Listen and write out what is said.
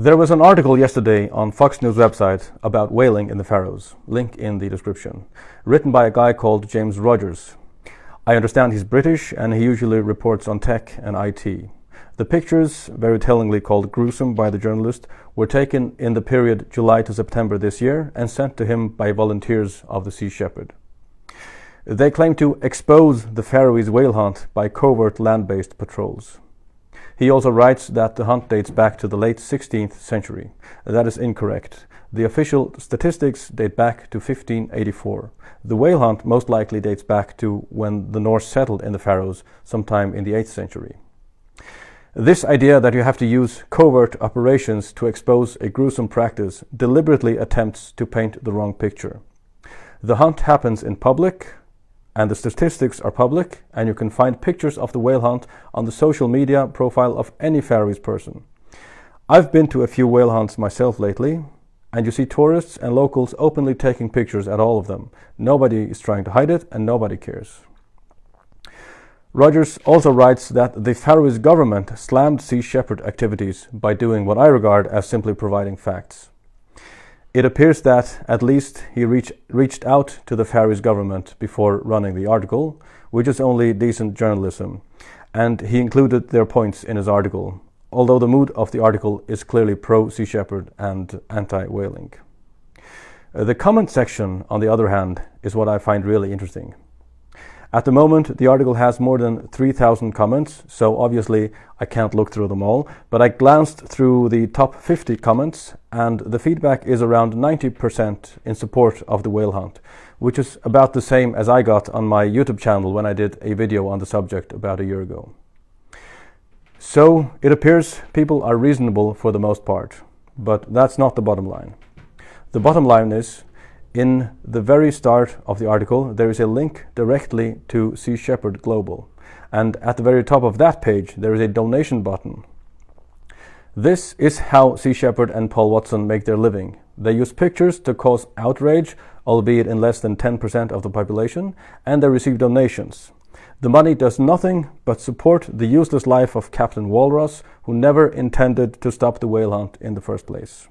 There was an article yesterday on Fox News website about whaling in the Faroes, link in the description, written by a guy called James Rogers. I understand he's British and he usually reports on tech and IT. The pictures, very tellingly called gruesome by the journalist, were taken in the period July to September this year and sent to him by volunteers of the Sea Shepherd. They claim to expose the Faroese whale hunt by covert land-based patrols. He also writes that the hunt dates back to the late 16th century. That is incorrect. The official statistics date back to 1584. The whale hunt most likely dates back to when the Norse settled in the Faroes sometime in the 8th century. This idea that you have to use covert operations to expose a gruesome practice deliberately attempts to paint the wrong picture. The hunt happens in public, and the statistics are public, and you can find pictures of the whale hunt on the social media profile of any Faroese person. I've been to a few whale hunts myself lately, and you see tourists and locals openly taking pictures at all of them. Nobody is trying to hide it, and nobody cares. Rogers also writes that the Faroese government slammed Sea Shepherd activities by doing what I regard as simply providing facts. It appears that at least he reached out to the Faroese government before running the article, which is only decent journalism, and he included their points in his article, although the mood of the article is clearly pro-Sea Shepherd and anti-whaling. The comment section, on the other hand, is what I find really interesting. At the moment, the article has more than 3,000 comments, so obviously I can't look through them all, but I glanced through the top 50 comments, and the feedback is around 90% in support of the whale hunt, which is about the same as I got on my YouTube channel when I did a video on the subject about a year ago. So it appears people are reasonable for the most part, but that's not the bottom line. The bottom line is, in the very start of the article, there is a link directly to Sea Shepherd Global, and at the very top of that page there is a donation button. This is how Sea Shepherd and Paul Watson make their living. They use pictures to cause outrage, albeit in less than 10% of the population, and they receive donations. The money does nothing but support the useless life of Captain Walrus, who never intended to stop the whale hunt in the first place.